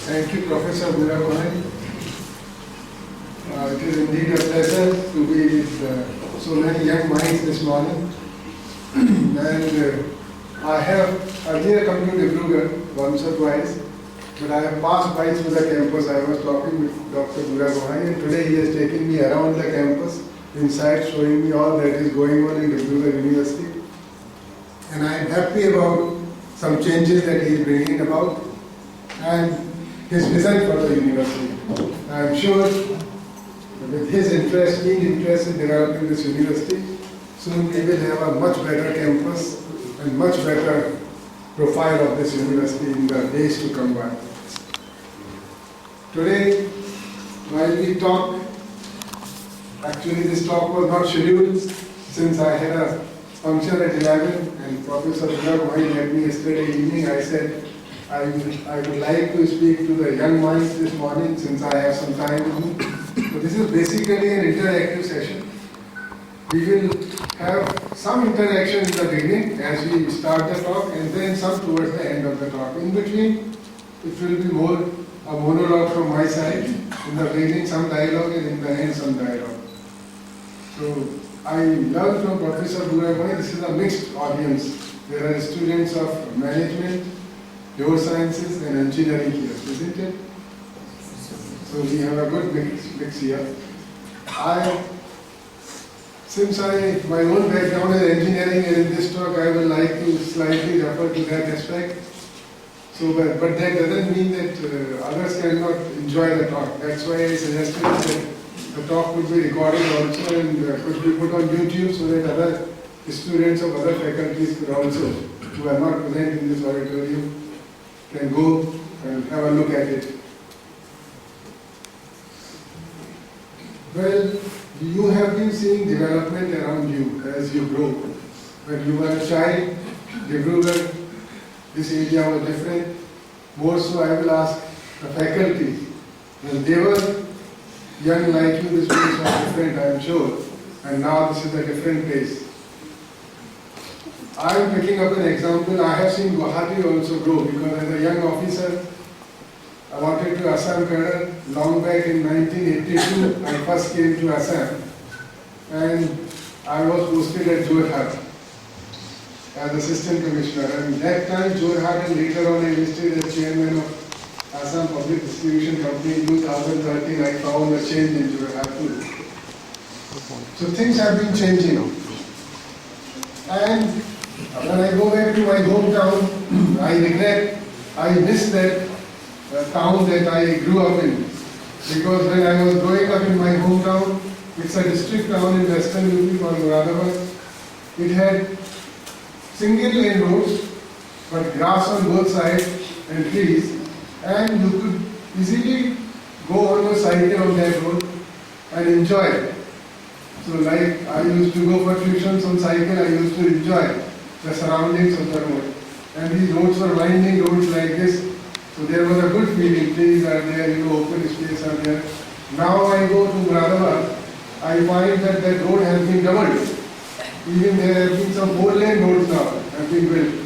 Thank you, Professor Buragohain. It is indeed a pleasure to be with so many young minds this morning. And I have earlier come to Dibrugarh once or twice, but I have passed by through the campus. I was talking with Dr. Buragohain, and today he has taken me around the campus, inside, showing me all that is going on in Dibrugarh University. And I am happy about some changes that he is bringing about and his vision for the university. I am sure with his interest, keen interest in developing this university, soon we will have a much better campus and much better profile of this university in the days to come by. Today, while we talk, actually this talk was not scheduled since I had a function at 11 and Professor Buragohain met me yesterday evening. I said I would like to speak to the young minds this morning since I have some time with me. So this is basically an interactive session. We will have some interaction in the beginning as we start the talk and then some towards the end of the talk. In between, it will be more a monologue from my side. In the beginning, some dialogue and in the end, some dialogue. So I learned from Professor Buragohain, this is a mixed audience. There are students of management, neurosciences and engineering here, isn't it? So we have a good mix here. Since my own background is engineering, and in this talk I would like to slightly refer to that aspect. So, but that doesn't mean that others cannot enjoy the talk. That's why I suggested that the talk could be recorded also and could be put on YouTube so that other students of other faculties could also, who are not present in this auditorium, can go and have a look at it. Well, you have been seeing development around you as you grow. When you were a child, Dibrugarh, this area was different. More so, I will ask the faculty. When they were young like you, this place was different, I am sure. And now this is a different place. I am picking up an example. I have seen Guwahati also grow because as a young officer, I wanted to Assam cadre. Long back in 1982, I first came to Assam and I was posted at Jorhat as Assistant Commissioner. And that time, Jorhat and later on I enlisted as Chairman of Assam Public Distribution Company in 2013. I found a change in Jorhat too. So things have been changing. And when I go back to my hometown, I miss that town that I grew up in. Because when I was growing up in my hometown, it's a district town in western UP called Moradabad. It had single lane roads, but grass on both sides and trees, and you could easily go on your cycle on that road and enjoy it. So like I used to go for tuitions on cycle, I used to enjoy the surroundings of the road. And these roads were winding roads like this, so there was a good feeling. Trees are there, open space are there. Now I go to Moradabad, I find that that road has been doubled. Even there have been some 4-lane roads now have been built.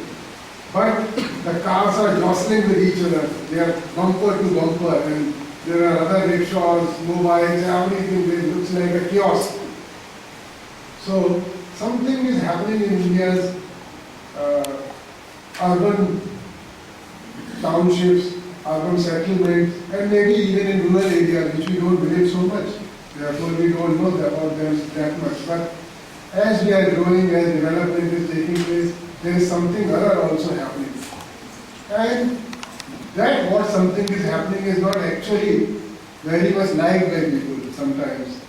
But the cars are jostling with each other. They are bumper to bumper, and there are other rickshaws, mobiles, everything. It looks like a kiosk. So something is happening in India's urban townships, urban settlements, and maybe even in rural areas, which we don't believe so much. Therefore, we don't know about them that much. But as we are growing, as development is taking place, there is something other also happening. And that what something is happening is not actually very much liked by people sometimes.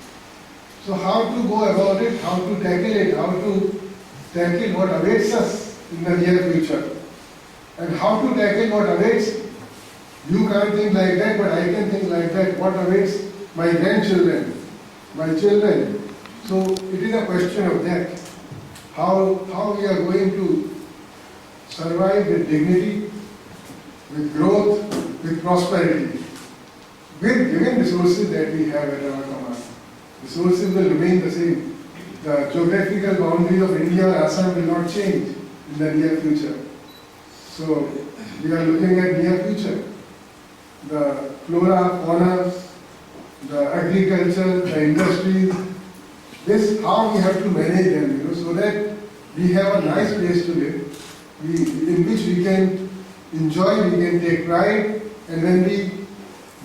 So how to go about it, how to tackle it, how to tackle what awaits us in the near future. And how to tackle what awaits, you can't think like that, but I can think like that, what awaits my grandchildren, my children. So it is a question of that. How we are going to survive with dignity, with growth, with prosperity, with given resources that we have at our command. Resources will remain the same. The geographical boundaries of India, Assam will not change in the near future. So we are looking at near future. The flora, fauna, the agriculture, the industries. This how we have to manage them, so that we have a nice place to live, in which we can enjoy, we can take pride, and when we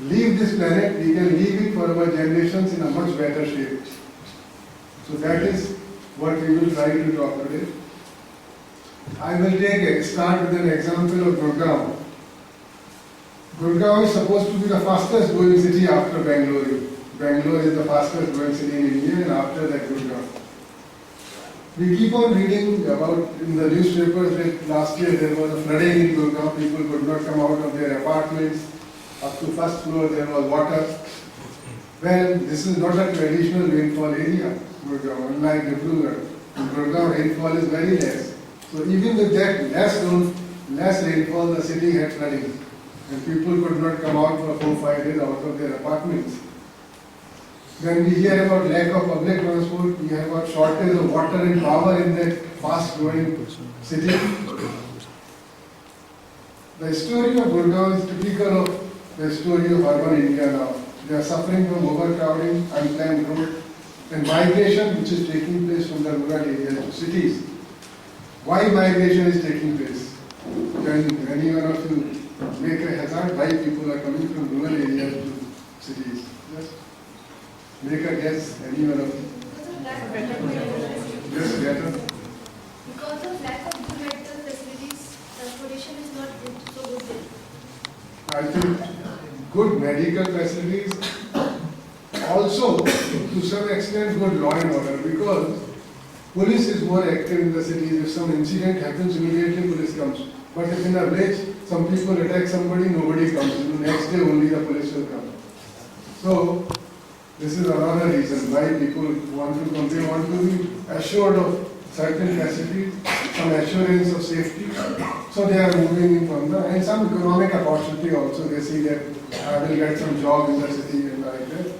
leave this planet, we can leave it for our generations in a much better shape. So that is what we will try to talk today. I will start with an example of Gurgaon. Gurgaon is supposed to be the fastest growing city after Bangalore. Bangalore is the fastest growing city in India, and after that Gurgaon. We keep on reading about in the newspapers that last year there was a flooding in Gurgaon. People could not come out of their apartments. Up to first floor there was water. Well, this is not a traditional rainfall area, Gurgaon, unlike Dibrugarh. In Gurgaon, rainfall is very less. So even with that less rainfall, the city had flooding. And people could not come out for 4-5 days out of their apartments. When we hear about lack of public transport, we hear about shortage of water and power in that fast-growing city. The story of Gurgaon is typical of the story of urban India now. They are suffering from overcrowding, unplanned growth, and migration which is taking place from the rural areas to cities. Why migration is taking place? Can any one of you make a hazard why people are coming from rural areas to cities? Yes? Make a guess, any one of you. Yes, better. Because of lack of good medical facilities, transportation is not good, so good there. I think good medical facilities, also to some extent good law and order, because police is more active in the cities. If some incident happens, immediately police comes. But if in a village some people attack somebody, nobody comes. The next day only the police will come. So this is another reason why people want to come. They want to be assured of certain facilities, some assurance of safety. So they are moving in from the, and some economic opportunity also. They see that I will get some job in the city and like that.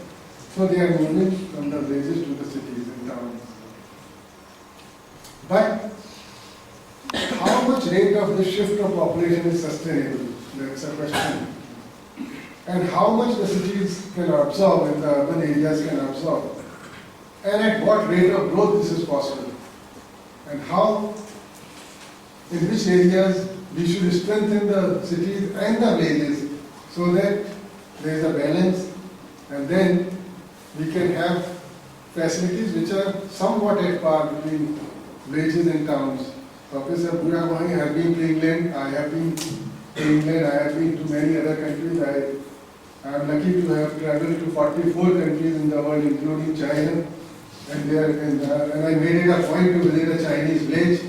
So they are moving from the villages to the cities and towns. But how much rate of this shift of population is sustainable? That's a question. And how much the cities can absorb and the urban areas can absorb. And at what rate of growth this is possible. And how, in which areas we should strengthen the cities and the villages so that there is a balance, and then we can have facilities which are somewhat at par between villages and towns. Professor Buravahi has been to England, I have been to England, I have been to many other countries. I am lucky to have traveled to 44 countries in the world, including China. And I made it a point to visit a Chinese village.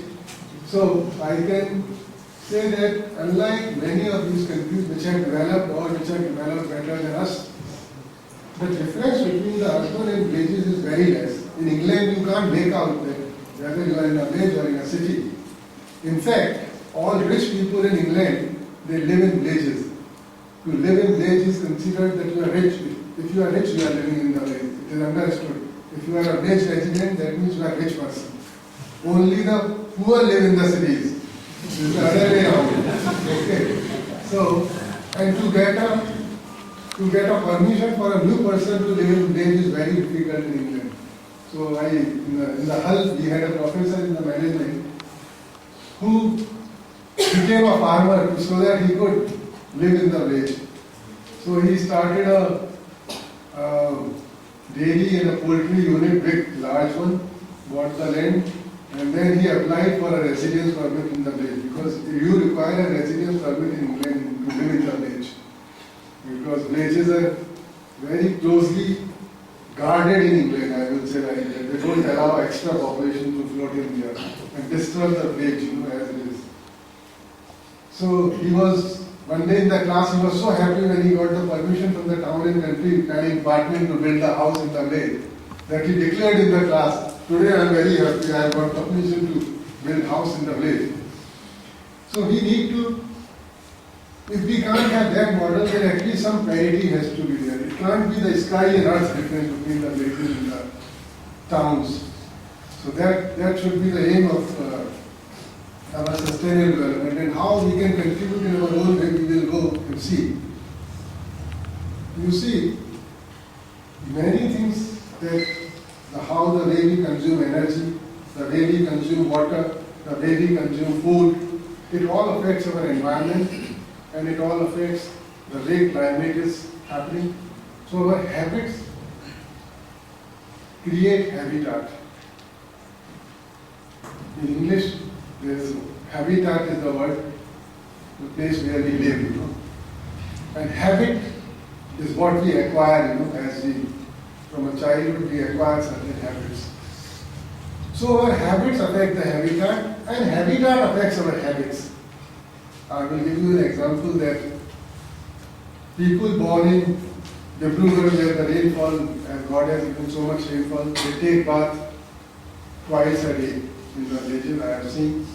So I can say that unlike many of these countries which have developed or which have developed better than us, the difference between the urban and villages is very less. In England you can't make out that whether you are in a village or in a city. In fact, all rich people in England, they live in villages. To live in village is considered that you are rich. If you are rich, you are living in the village. It is understood. If you are a village resident, that means you are a rich person. Only the poor live in the cities. This is the other way around. Okay. So, and to get a permission for a new person to live in village is very difficult in England. So in the Hull, we had a professor in the management who became a farmer so that he could live in the village. So he started a dairy and a poultry unit, big, large one, bought the land, and then he applied for a residence permit in the village, because you require a residence permit in England to live in the village. Because villages are very closely guarded in England, I would say like that. They don't allow extra population to float in there and disturb the village, as it is. So he was, one day in the class, he was so happy when he got the permission from the town and country planning department to build a house in the village, that he declared in the class, today I am very happy, I have got permission to build house in the village. So we need to, if we can't have that model, then at least some parity has to be there. It can't be the sky and earth difference between the villages and the towns. So that should be the aim of our sustainable development, and how we can contribute in our own way, we will go and see. You see, many things that how the way we consume energy, the way we consume water, the way we consume food, it all affects our environment and it all affects the way climate is happening. So our habits create habitat. In English, there is habitat is the word, the place where we live, you know. And habit is what we acquire, you know, as we, from a childhood, we acquire certain habits. So our habits affect the habitat, and habitat affects our habits. I will give you an example that people born in Dibrugarh, where the rainfall, and God has given so much rainfall, they take bath twice a day. In the villages I have seen,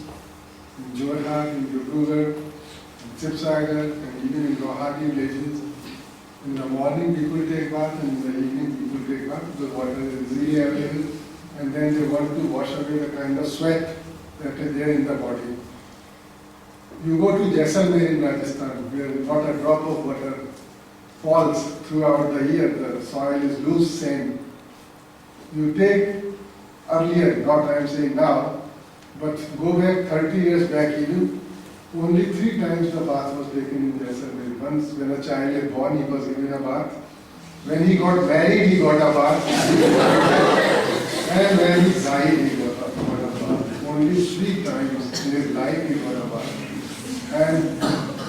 in Jorhat, in Dibrugarh, in Sibsagar, and even in Guwahati villages. In the morning people take bath, and in the evening people take bath. The water is easily available, and then they want to wash away the kind of sweat that is there in the body. You go to Jaisalmer in Rajasthan, where not a drop of water falls throughout the year, the soil is loose, same. You take earlier, not I am saying now, but go back 30 years back even, only 3 times the bath was taken in Jaisalmer. Once when a child is born, he was given a bath. When he got married, he got a bath. And when he died, he got a bath. Only 3 times in his life he got a bath. And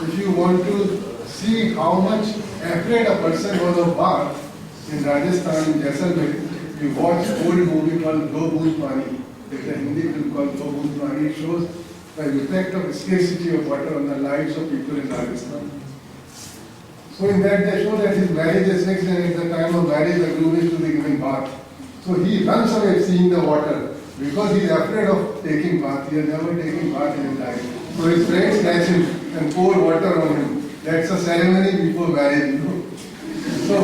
if you want to see how much afraid a person was of bath in Rajasthan, in Jaisalmer, you watch old movie called Do Boond Pani. There's a Hindi film called Do Boond Pani. It shows the effect of scarcity of water on the lives of people in Rajasthan. So in that they show that his marriage is fixed, and at the time of marriage the groom is to be given bath. So he runs away seeing the water because he is afraid of taking bath. He has never taken bath in his life. So his friends catch him and pour water on him. That's a ceremony before marriage, you know. So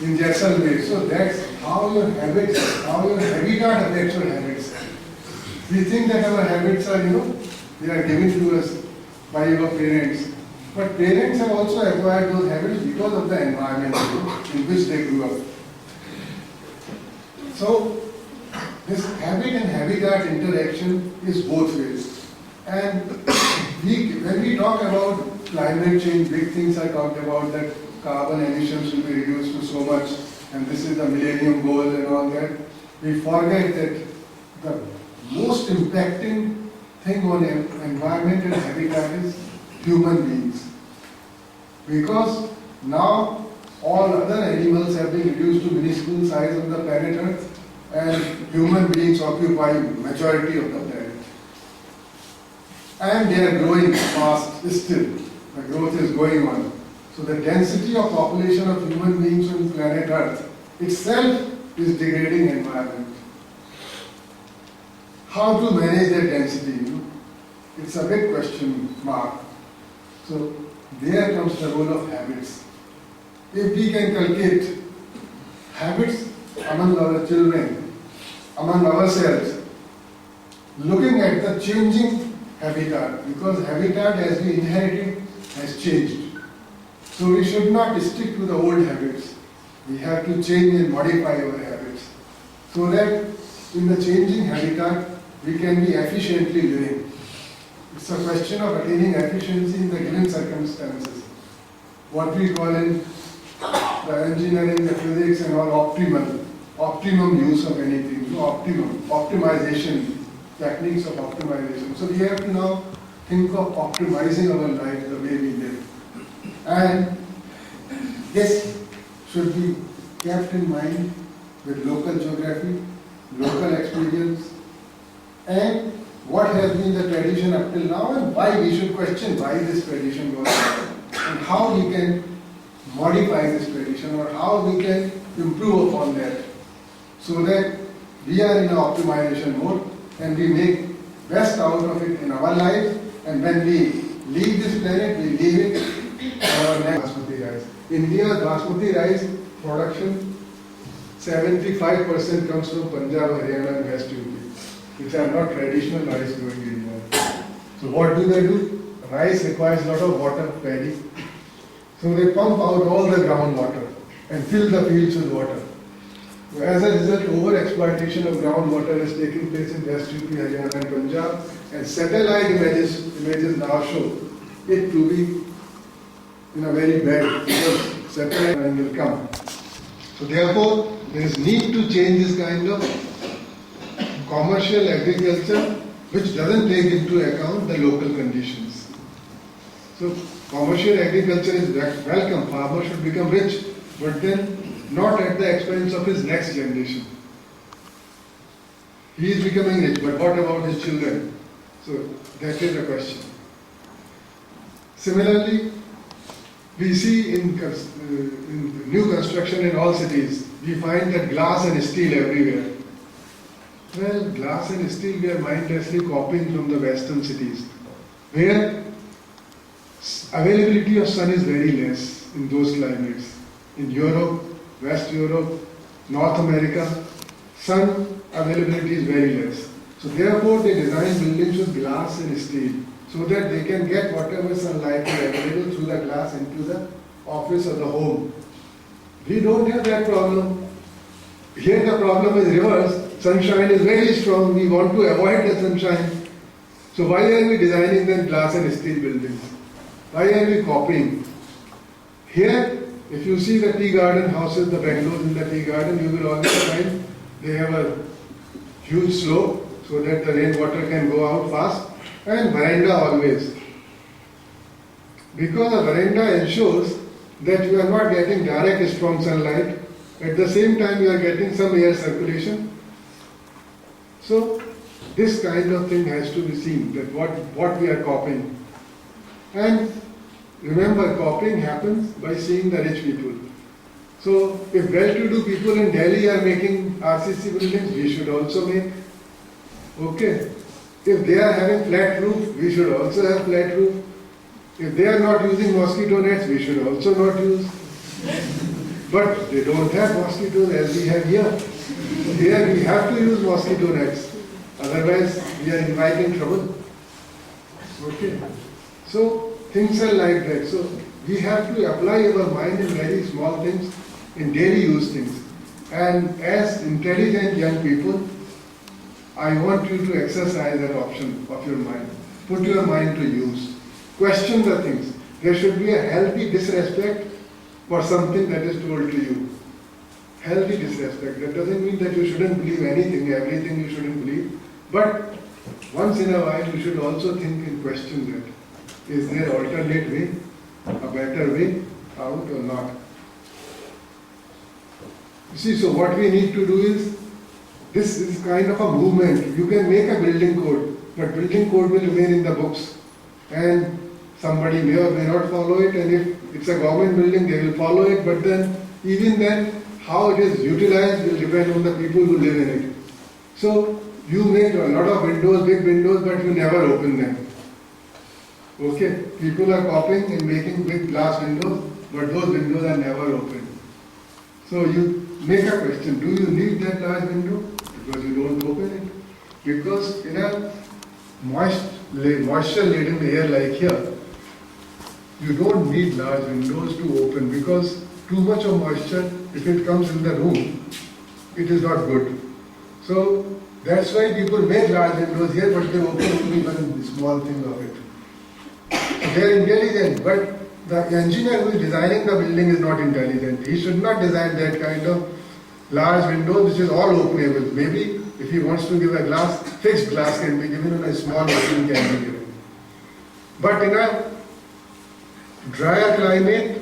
in Jaisalmer, so that's how your habits, how your habitat affects your habits. We think that our habits are, you know, they are given to us by our parents. But parents have also acquired those habits because of the environment in which they grew up. So this habit and habitat interaction is both ways. And when we talk about climate change, big things I talked about, that carbon emissions will be reduced to so much, and this is the millennium goal and all that, we forget that the most impacting thing on environment and habitat is human beings. Because now all other animals have been reduced to minuscule size on the planet Earth, and human beings occupy majority of the planet. And they are growing fast still. The growth is going on. So the density of population of human beings on planet Earth itself is degrading environment. How to manage that density? You know? It's a big question mark. So there comes the role of habits. If we can cultivate habits among our children, among ourselves, looking at the changing habitat, because habitat as we inherited has changed. So we should not stick to the old habits. We have to change and modify our habits so that in the changing habitat we can be efficiently living. It's a question of attaining efficiency in the given circumstances. What we call in the engineering, the physics and all optimum use of anything, optimization, techniques of optimization. So we have to now think of optimizing our life the way we live. And this should be kept in mind with local geography, local experience, and what has been the tradition up till now, and why we should question why this tradition was on, and how we can modify this tradition, or how we can improve upon that, so that we are in an optimization mode and we make best out of it in our lives, and when we leave this planet, we leave it our next basmati rice. India's basmati rice production, 75% comes from Punjab, Haryana and West UP, which are not traditional rice growing areas. So what do? Rice requires a lot of water, paddy. So they pump out all the groundwater and fill the fields with water. As a result, over-exploitation of groundwater is taking place in West UP, Haryana and Punjab, and satellite images now show it to be in a very bad, because satellite will come. So therefore, there is need to change this kind of commercial agriculture which doesn't take into account the local conditions. So commercial agriculture is welcome, farmer should become rich, but then not at the expense of his next generation. He is becoming rich, but what about his children? So that is the question. Similarly, we see in new construction in all cities, we find that glass and steel everywhere. Well, glass and steel we are mindlessly copying from the western cities, where availability of sun is very less in those climates. In Europe, West Europe, North America, sun availability is very less. So therefore they design buildings with glass and steel so that they can get whatever sunlight is available through the glass into the office or the home. We don't have that problem. Here the problem is reversed. Sunshine is very strong. We want to avoid the sunshine. So why are we designing then glass and steel buildings? Why are we copying? Here, if you see the tea garden houses, the bungalows in the tea garden, you will always find they have a huge slope so that the rainwater can go out fast, and veranda always. Because a veranda ensures that you are not getting direct strong sunlight, at the same time you are getting some air circulation. So this kind of thing has to be seen, that what we are copying. And remember, copying happens by seeing the rich people. So if well-to-do people in Delhi are making RCC buildings, we should also make. Okay. If they are having flat roof, we should also have flat roof. If they are not using mosquito nets, we should also not use. But they don't have mosquitoes as we have here. Here we have to use mosquito nets. Otherwise, we are inviting trouble. Okay. So things are like that. So we have to apply our mind in very small things, in daily use things. And as intelligent young people, I want you to exercise that option of your mind. Put your mind to use. Question the things. There should be a healthy disrespect for something that is told to you. Healthy disrespect. That doesn't mean that you shouldn't believe anything, everything you shouldn't believe. But once in a while you should also think and question that. Is there alternate way, a better way out or not? You see, so what we need to do is, this is kind of a movement. You can make a building code, but building code will remain in the books. And somebody may or may not follow it, and if it's a government building, they will follow it, but then, even then, how it is utilized will depend on the people who live in it. So, you make a lot of windows, big windows, but you never open them. Okay, people are copying and making big glass windows, but those windows are never opened. So you make a question, do you need that large window? Because you don't open it. Because in a moisture-laden air like here, you don't need large windows to open, because too much of moisture, if it comes in the room, it is not good. So that's why people make large windows here, but they open even small thing of it. They are intelligent, but the engineer who is designing the building is not intelligent. He should not design that kind of large window which is all openable. Maybe if he wants to give a glass, fixed glass can be given and a small opening can be given. But in a drier climate,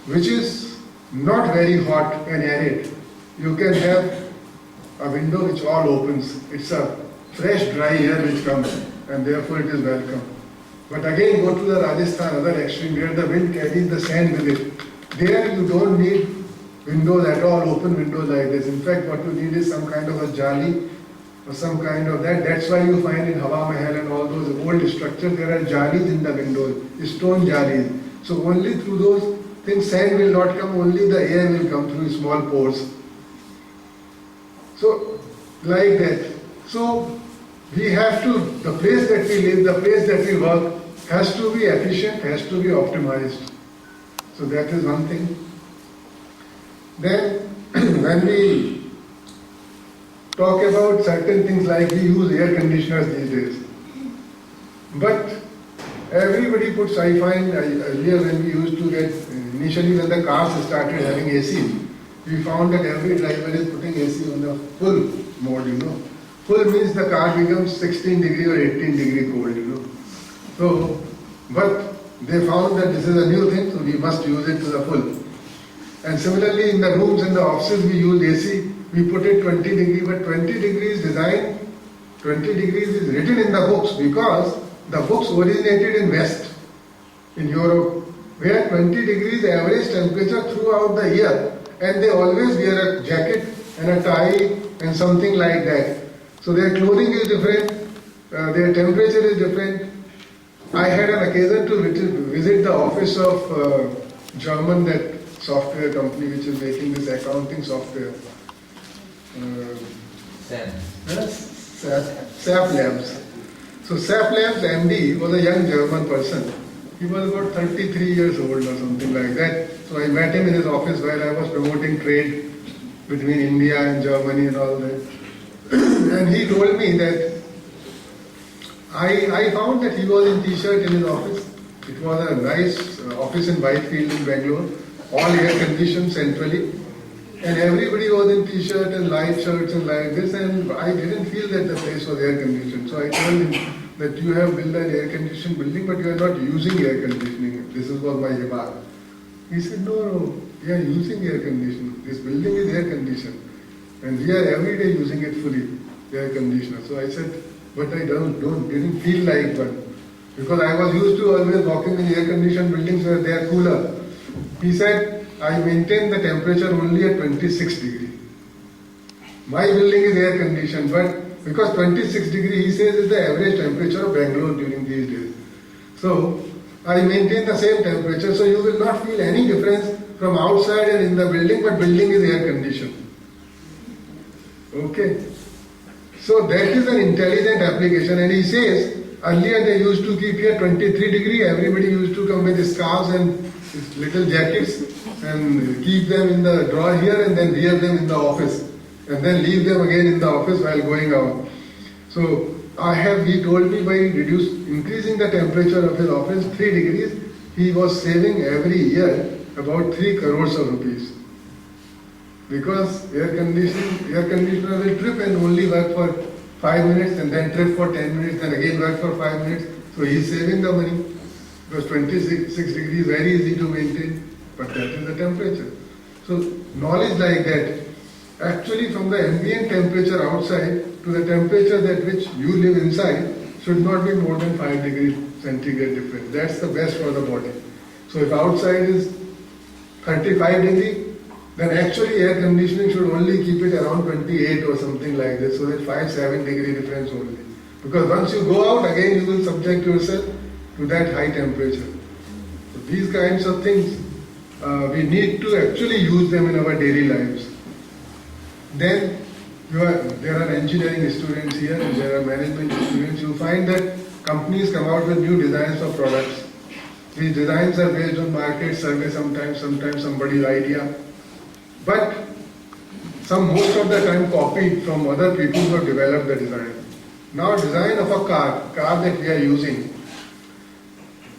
which is not very hot and arid, you can have a window which all opens. It's a fresh dry air which comes, and therefore it is welcome. But again, go to the Rajasthan, other extreme, where the wind carries the sand with it. There you don't need windows at all, open windows like this. In fact, what you need is some kind of a jali or some kind of that. That's why you find in Hawa Mahal and all those old structures, there are jalis in the windows, stone jalis. So only through those things sand will not come, only the air will come through small pores. So, like that. So, we have to, the place that we live, the place that we work, has to be efficient, has to be optimized. So that is one thing. Then when we talk about certain things like we use air conditioners these days, but everybody puts, I find earlier when we used to get, initially when the cars started having AC, we found that every driver is putting AC on the full mode, you know. Full means the car becomes 16 degree or 18 degree cold, you know. So, but they found that this is a new thing, so we must use it to the full. And similarly in the rooms and the offices we use AC, we put it 20 degree, but 20 degrees design, 20 degrees is written in the books because the books originated in West, in Europe, where 20 degrees average temperature throughout the year, and they always wear a jacket and a tie and something like that. So their clothing is different, their temperature is different. I had an occasion to visit the office of German, that software company which is making this accounting software. SAP Labs. So SAP Labs MD was a young German person. He was about 33 years old or something like that. So I met him in his office while I was promoting trade between India and Germany and all that. And he told me that I found that he was in t-shirt in his office. It was a nice office in Whitefield in Bangalore, all air conditioned centrally. And everybody was in t-shirt and light shirts and like this, and I didn't feel that the place was air conditioned. So I told him that you have built an air conditioned building, but you are not using air conditioning. This was my remark. He said, no, we are using air conditioning. This building is air conditioned. And we are every day using it fully, air conditioner. So I said, but I didn't feel like one. Because I was used to always walking in air conditioned buildings where they are cooler. He said, I maintain the temperature only at 26 degree. My building is air conditioned, but because 26 degree, he says, is the average temperature of Bangalore during these days. So I maintain the same temperature, so you will not feel any difference from outside and in the building, but building is air conditioned. Okay. So that is an intelligent application, and he says, earlier they used to keep here 23 degree, everybody used to come with scarves and little jackets and keep them in the drawer here and then wear them in the office and then leave them again in the office while going out. So he told me by increasing the temperature of his office 3 degrees, he was saving every year about 3 crores of rupees. Because air conditioner will trip and only work for 5 minutes and then trip for 10 minutes and again work for 5 minutes. So he is saving the money. Because 26 degrees is very easy to maintain, but that is the temperature. So knowledge like that, actually from the ambient temperature outside to the temperature at which you live inside should not be more than 5 degrees centigrade difference. That's the best for the body. So if outside is 35 degree, then actually air conditioning should only keep it around 28 or something like this, so that 5-7 degree difference only. Because once you go out, again you will subject yourself to that high temperature. So these kinds of things, we need to actually use them in our daily lives. Then there are engineering students here and there are management students. You find that companies come out with new designs of products. These designs are based on market survey sometimes somebody's idea. But most of the time copied from other people who have developed the design. Now design of a car that we are using.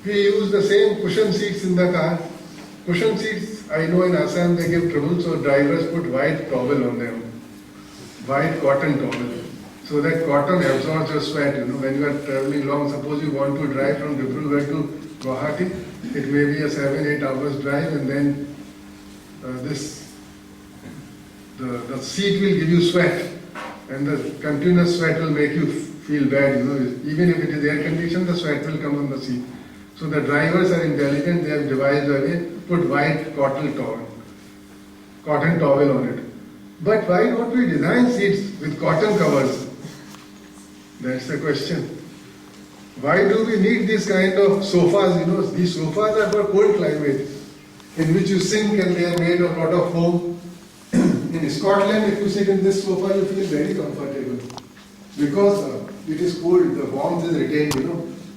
We use the same cushion seats in the car. Cushion seats, I know in Assam they give trouble, so drivers put white towel on them. White cotton towel. So that cotton absorbs your sweat, when you are traveling long. Suppose you want to drive from Dibrugarh to Guwahati, it may be a 7-8 hours drive, and then the seat will give you sweat, and the continuous sweat will make you feel bad, Even if it is air conditioned, the sweat will come on the seat. So the drivers are intelligent, they have devised a way, put white cotton towel on it. But why don't we design seats with cotton covers? That's the question. Why do we need this kind of sofas? These sofas are for cold climate, in which you sink and they are made of a lot of foam. In Scotland, if you sit in this sofa, you feel very comfortable. Because it is cold, the warmth is retained,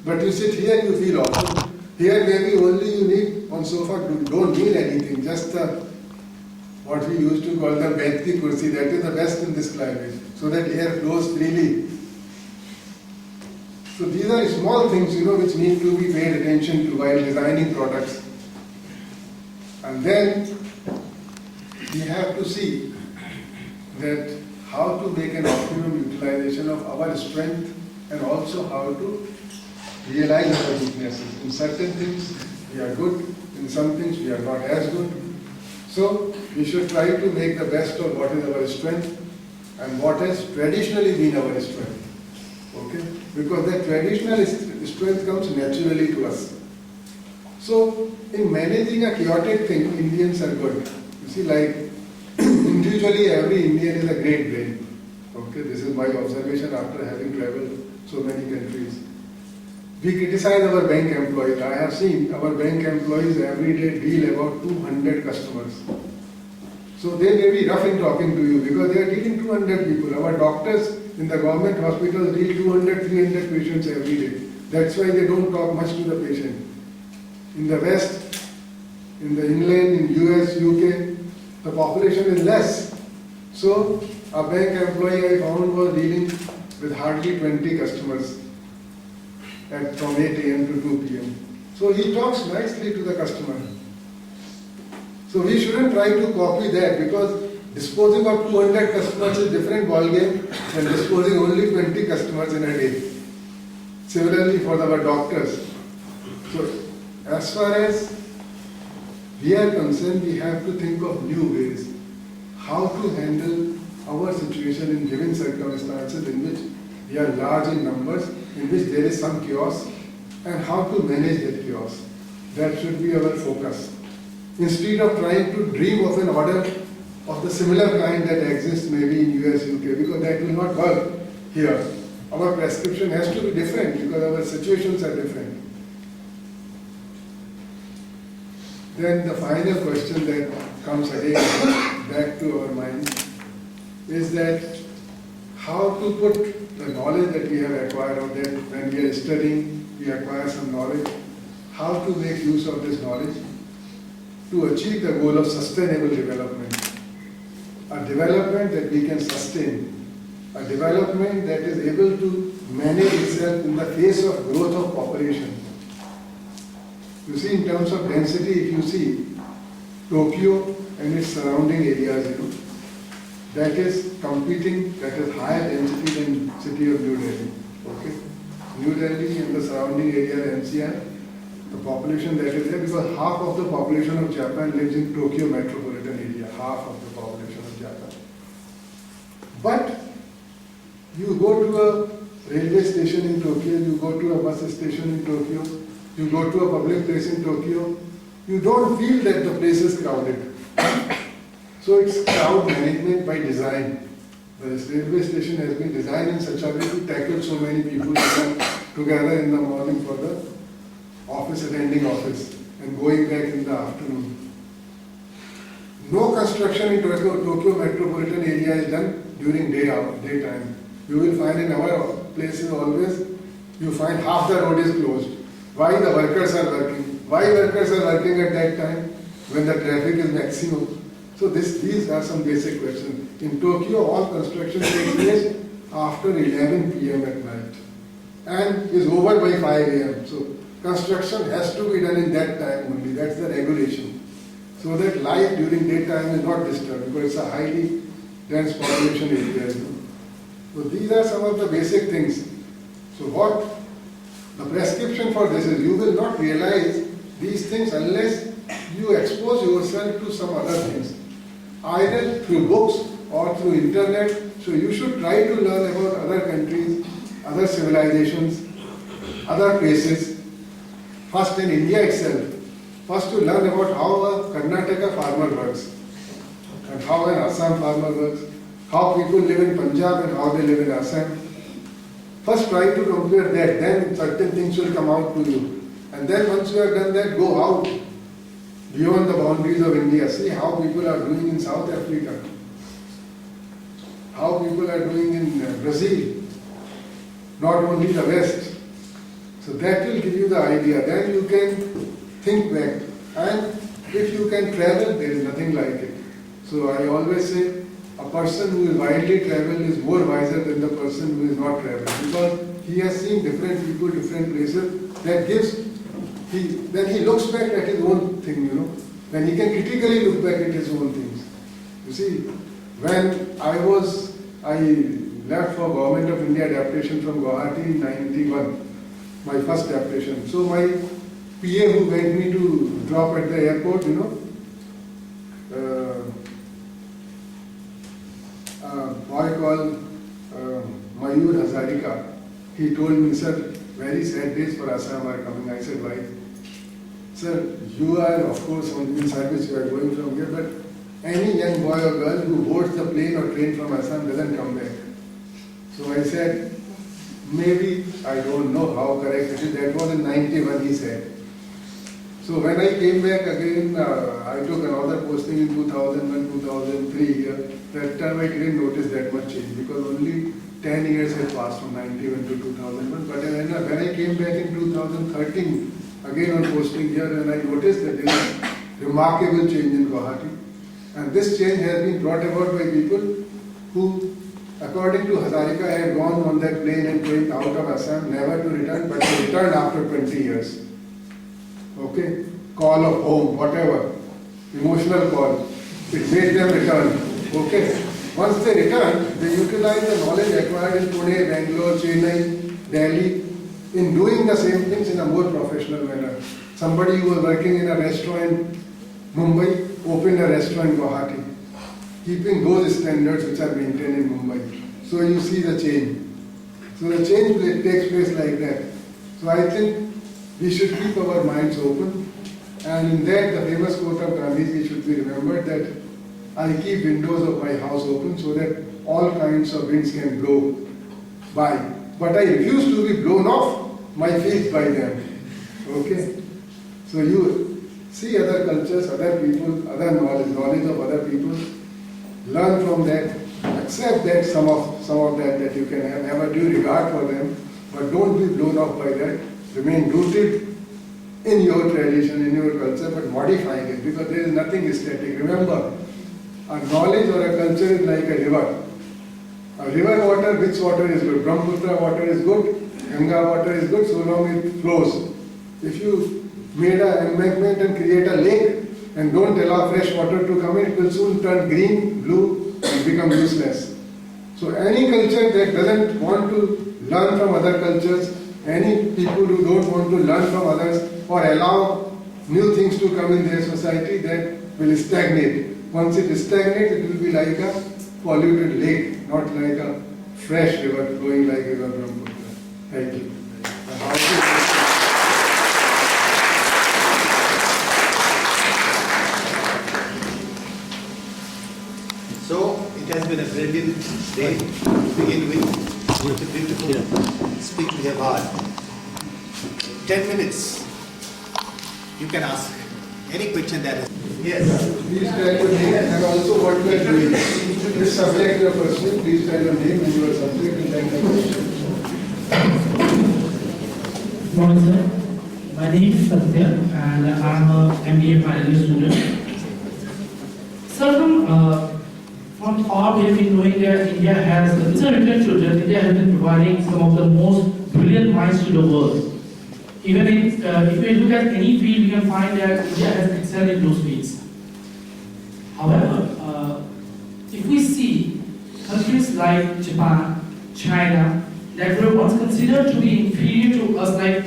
But you sit here, you feel awesome. Here maybe only you need on sofa, don't need anything, just what we used to call the Baithki kursi, that is the best in this climate, so that air flows freely. So these are small things, which need to be paid attention to while designing products. And then we have to see that how to make an optimum utilization of our strength and also how to realize our weaknesses. In certain things we are good, in some things we are not as good. So we should try to make the best of what is our strength and what has traditionally been our strength. Okay? Because that traditional strength comes naturally to us. So in managing a chaotic thing, Indians are good. You see, like individually every Indian is a great brain. Okay, this is my observation after having traveled so many countries. We criticize our bank employees. I have seen our bank employees every day deal about 200 customers. So they may be rough in talking to you because they are dealing 200 people. Our doctors in the government hospitals deal 200, 300 patients every day. That's why they don't talk much to the patient. In the West, in the England, in US, UK, the population is less. So a bank employee I found was dealing with hardly 20 customers from 8 a.m. to 2 p.m. So he talks nicely to the customer. So we shouldn't try to copy that because disposing of 200 customers is a different ballgame than disposing only 20 customers in a day. Similarly for our doctors. So as far as we are concerned, we have to think of new ways how to handle our situation in given circumstances in which we are large in numbers, in which there is some chaos, and how to manage that chaos. That should be our focus. Instead of trying to dream of an order of the similar kind that exists maybe in US, UK, because that will not work here. Our prescription has to be different because our situations are different. Then the final question that comes again back to our mind is that how to put the knowledge that we have acquired, or that when we are studying, we acquire some knowledge, how to make use of this knowledge to achieve the goal of sustainable development. A development that we can sustain, a development that is able to manage itself in the face of growth of population. You see, in terms of density, if you see Tokyo and its surrounding areas, that is competing, that is higher density than city of New Delhi. Okay? New Delhi and the surrounding area, NCR, the population that is there, because half of the population of Japan lives in Tokyo metropolitan area, half of the population of Japan. But you go to a railway station in Tokyo, you go to a bus station in Tokyo, you go to a public place in Tokyo, you don't feel that the place is crowded. So it's crowd management by design. The railway station has been designed in such a way to tackle so many people together in the morning for the office, attending office, and going back in the afternoon. No construction in Tokyo metropolitan area is done during daytime. You will find in our places always, you find half the road is closed. Why the workers are working? Why workers are working at that time when the traffic is maximum? So these are some basic questions. In Tokyo, all construction takes place after 11 p.m. at night and is over by 5 a.m. So construction has to be done in that time only. That's the regulation. So that life during daytime is not disturbed because it's a highly dense population area. So these are some of the basic things. So what the prescription for this is, you will not realize these things unless you expose yourself to some other things, either through books or through internet. So you should try to learn about other countries, other civilizations, other places. First in India itself, first to learn about how a Karnataka farmer works and how an Assam farmer works, how people live in Punjab and how they live in Assam. First try to compare that, then certain things will come out to you. And then once you have done that, go out beyond the boundaries of India. See how people are doing in South Africa, how people are doing in Brazil, not only the West. So that will give you the idea. Then you can think back. And if you can travel, there is nothing like it. So I always say, a person who is widely traveled is more wiser than the person who is not traveled, because he has seen different people, different places. That gives, then he looks back at his own thing, you know. Then he can critically look back at his own things. You see, when I left for Government of India adaptation from Guwahati in 91, my first adaptation. So my PA who went me to drop at the airport, you know, a boy called Mayur Hazarika, he told me, sir, very sad days for Assam are coming. I said, why? Sir, you are of course on in service, you are going from here, but any young boy or girl who boards the plane or train from Assam doesn't come back. So I said, maybe, I don't know how correct it is, that was in 91 he said. So when I came back again, I took another posting in 2001, 2003 here. That time I didn't notice that much change because only 10 years had passed from 91 to 2001. But when I came back in 2013, again on posting here, and I noticed that there is remarkable change in Guwahati. And this change has been brought about by people who, according to Hazarika, had gone on that plane and came out of Assam, never to return, but they returned after 20 years. Okay? Call of home, whatever. Emotional call. It made them return. Okay? Once they returned, they utilized the knowledge acquired in Pune, Bangalore, Chennai, Delhi, in doing the same things in a more professional manner. Somebody who was working in a restaurant in Mumbai opened a restaurant in Guwahati, keeping those standards which are maintained in Mumbai. So you see the change. So the change takes place like that. So I think we should keep our minds open, and in that the famous quote of Gandhiji should be remembered, that I keep windows of my house open so that all kinds of winds can blow by. But I refuse to be blown off my feet by them. Okay? So you see other cultures, other people, other knowledge of other people, learn from that, accept that some of that you can have a due regard for them, but don't be blown off by that. Remain rooted in your tradition, in your culture, but modifying it, because there is nothing static. Remember, a knowledge or a culture is like a river. A river water, which water is good? Brahmaputra water is good, Ganga water is good, so long it flows. If you made an embankment and create a lake and don't allow fresh water to come in, it will soon turn green, blue, and become useless. So any culture that doesn't want to learn from other cultures, any people who don't want to learn from others or allow new things to come in their society, that will stagnate. Once it stagnates, it will be like a polluted lake, not like a fresh river flowing like river Brahmaputra. Thank you. So it has been a brilliant day to begin with. It's a beautiful speech we have had. 10 minutes. You can ask any question that is. Yes. Please tell your name and also what you are doing. This subject you are pursuing, please tell your name and your subject and then the question. Good morning, sir. My name is Satya and I'm a MBA final year student. Sir, from far we have been knowing that India has, it's a written children, India has been providing some of the most brilliant minds to the world. Even if we look at any field, we can find that India has excelled in those fields. However, if we see countries like Japan, China, that were once considered to be inferior to us, like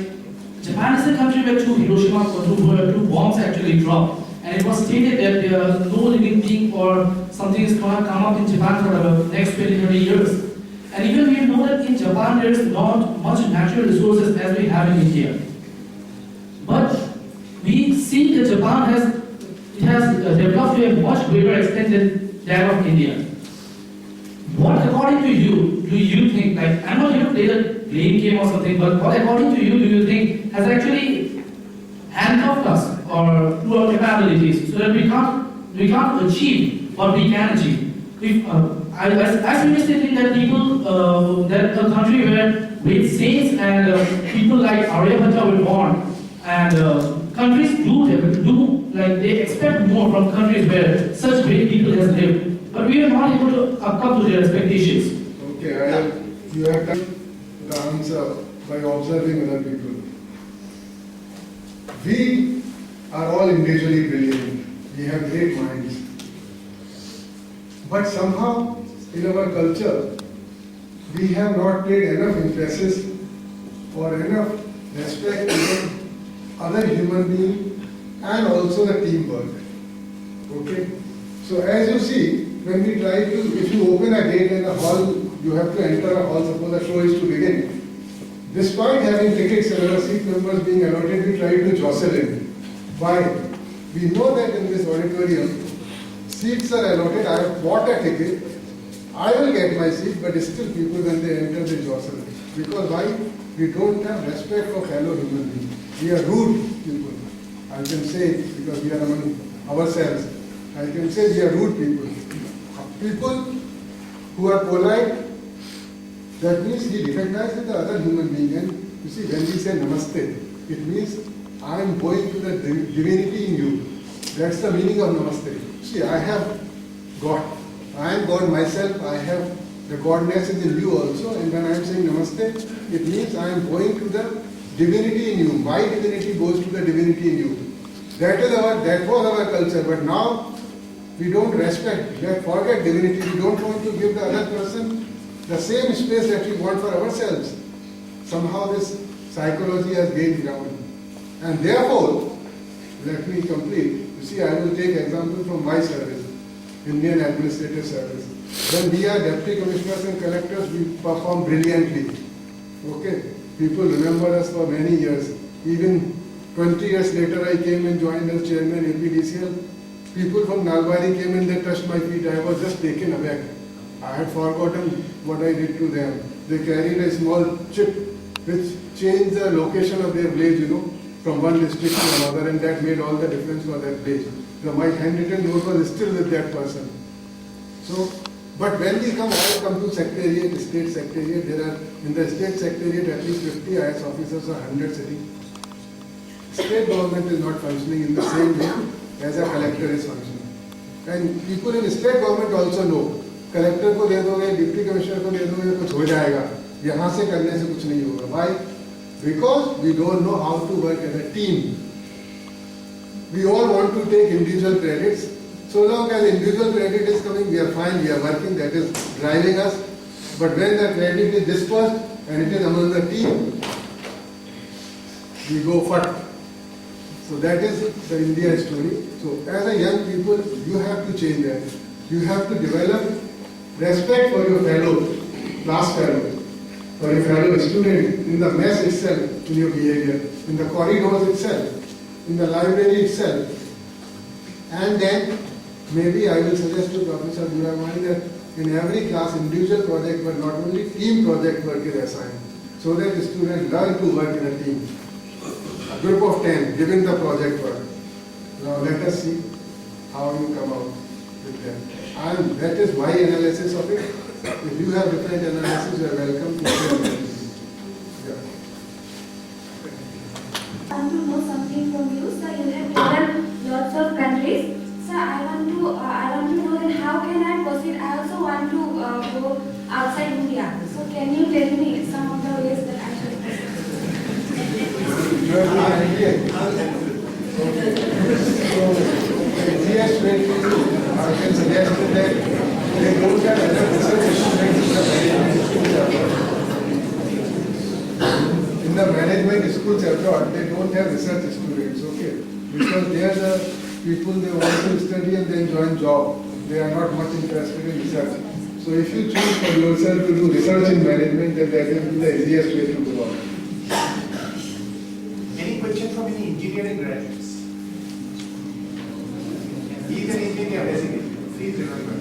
Japan is a country where two bombs actually dropped, and it was stated that there are no living being or something is going to come up in Japan for the next 20-30 years. And even we know that in Japan there is not much natural resources as we have in India. But we see that Japan has developed to a much greater extent than that of India. What according to you do you think, like I'm not here to play the blame game or something, but what according to you do you think has actually handcuffed us or through our capabilities so that we can't achieve what we can achieve? I seriously think that people, that a country where with saints and people like Aryabhata were born, and countries they expect more from countries where such great people has lived, but we are not able to come to their expectations. Okay, you have done the answer by observing other people. We are all individually brilliant. We have great minds. But somehow, in our culture, we have not paid enough emphasis or enough respect to other human beings and also the teamwork. Okay? So as you see, when we try to, if you open a gate in a hall, you have to enter a hall, suppose the show is to begin. Despite having tickets and other seat numbers being allotted, we try to jostle in. Why? We know that in this auditorium, seats are allotted. I have bought a ticket. I will get my seat, but still people when they enter they jostle. Because why? We don't have respect for fellow human beings. We are rude people. I can say it because we are among ourselves. I can say we are rude people. People who are polite, that means he recognizes the other human being. And you see, when we say namaste, it means I am going to the divinity in you. That's the meaning of namaste. See, I have God. I am God myself. I have the godness is in you also. And when I am saying namaste, it means I am going to the divinity in you. My divinity goes to the divinity in you. That was our culture. But now we don't respect. We have forget divinity. We don't want to give the other person the same space that we want for ourselves. Somehow this psychology has gained ground. And therefore, let me complete. You see, I will take example from my service, Indian Administrative Service. When we are deputy commissioners and collectors, we perform brilliantly. Okay? People remember us for many years. Even 20 years later, I came and joined as chairman APDCL. People from Nalbari came and they touched my feet. I was just taken aback. I had forgotten what I did to them. They carried a small chip which changed the location of their village, from one district to another, and that made all the difference for that village. My handwritten note was still with that person. So, but when we all come to secretariat, state secretariat, there are, in the state secretariat at least 50 IS officers or 100 sitting. State government is not functioning in the same way as a collector is functioning. And people in state government also know, collector को दे दोगे, deputy commissioner को दे दोगे, कुछ हो जाएगा. यहाँ से करने से कुछ नहीं होगा. Why? Because we don't know how to work as a team. We all want to take individual credits. So long as individual credit is coming, we are fine, we are working, that is driving us. But when the credit is dispersed and it is among the team, we go fat. So that is the India story. So as a young people, you have to change that. You have to develop respect for your fellow, class fellow, for your fellow student, in the mess itself, in your behavior, in the corridors itself, in the library itself. And then, maybe I will suggest to Professor Duramani that in every class, individual project, but not only team project work is assigned, so that the students learn to work in a team. A group of 10 giving the project work. Now let us see how you come out with that. And that is my analysis of it. If you have different analysis, you are welcome to share that. Yeah. I want to know something from you, sir. You have traveled lots of countries. Sir, I want to know that how can I proceed? I also want to go outside India. So can you tell me some of the ways that I should proceed? You are the Indian. So, the easiest way to I can suggest that they don't have enough research students in the management schools abroad. They don't have research students, okay? Because they are the people they want to study and then join job. They are not much interested in research. So if you choose for yourself to do research in management, then that will be the easiest way to go on. Any question from any engineering graduates? He is an engineer basically. Please remember.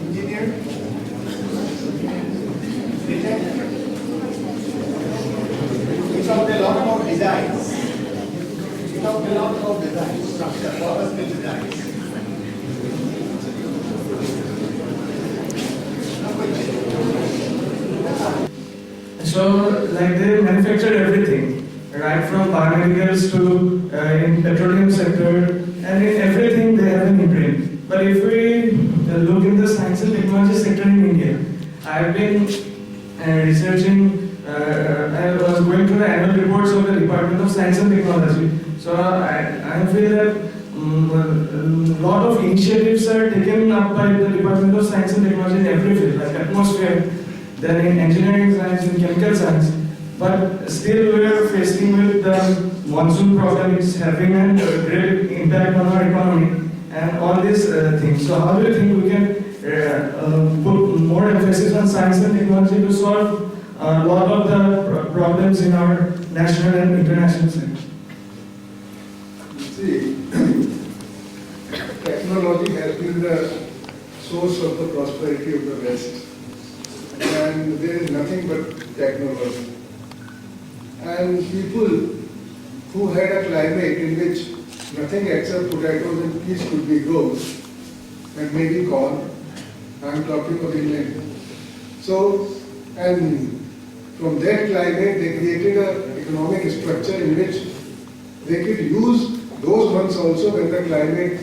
Engineer? We talked a lot about designs. We talked a lot about design, structure, purposeful designs. No question. So, like they manufacture everything, right from biomedicals to in petroleum sector, and in everything they have an imprint. But if we look in the science and technology sector in India, I've been researching, I was going through the annual reports of the Department of Science and Technology. So I feel that a lot of initiatives are taken up by the Department of Science and Technology in every field, like atmosphere, then in engineering science, in chemical science. But still we are facing with the monsoon problem. It's having a great impact on our economy and all these things. So how do you think we can put more emphasis on science and technology to solve a lot of the problems in our national and international sector? See, technology has been the source of the prosperity of the West. And there is nothing but technology. And people who had a climate in which nothing except potatoes and peas could be grown, and maybe corn, I'm talking of England. So, and from that climate they created an economic structure in which they could use those months also when the climate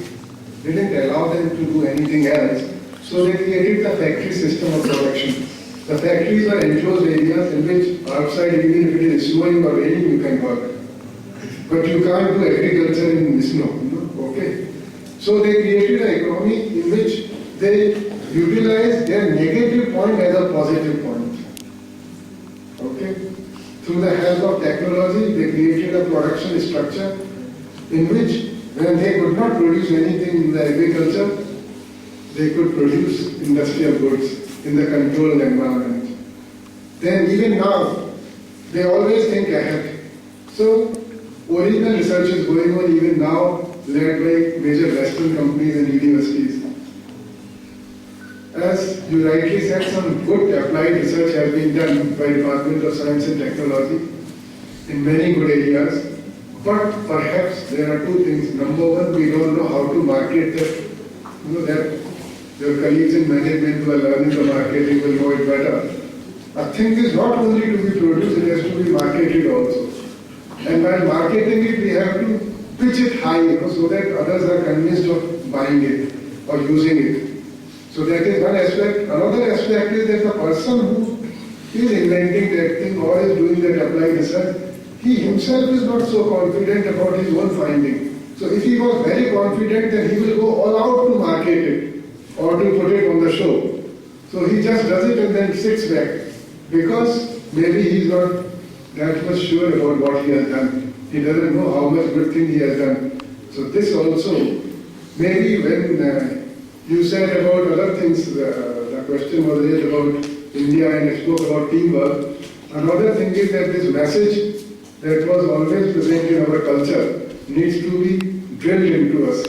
didn't allow them to do anything else. So they created the factory system of production. The factories are enclosed areas in which outside, even if it is snowing or raining, you can work. But you can't do agriculture in snow, okay? So they created an economy in which they utilize their negative point as a positive point. Okay? Through the help of technology, they created a production structure in which when they could not produce anything in the agriculture, they could produce industrial goods in the controlled environment. Then even now, they always think ahead. So original research is going on even now, led by major Western companies and universities. As you rightly said, some good applied research has been done by Department of Science and Technology in many good areas. But perhaps there are two things. Number one, we don't know how to market that. That your colleagues in management who are learning the marketing will know it better. A thing is not only to be produced, it has to be marketed also. And by marketing it, we have to pitch it high, so that others are convinced of buying it or using it. So that is one aspect. Another aspect is that the person who is inventing that thing or is doing that applied research, he himself is not so confident about his own finding. So if he was very confident, then he will go all out to market it or to put it on the show. So he just does it and then sits back because maybe he's not that much sure about what he has done. He doesn't know how much good thing he has done. So this also, maybe when you said about other things, the question was raised about India and it spoke about teamwork. Another thing is that this message that was always present in our culture needs to be drilled into us.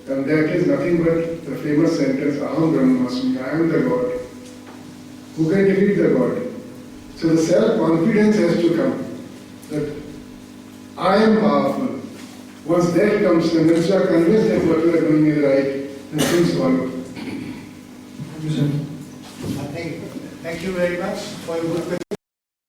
And that is nothing but the famous sentence, Aham Brahmasmi, I am the God. Who can defeat the God? So the self-confidence has to come. That I am powerful. Once that comes, and once you are convinced that what you are doing is right, then things follow. Thank you, sir. Thank you very much for your good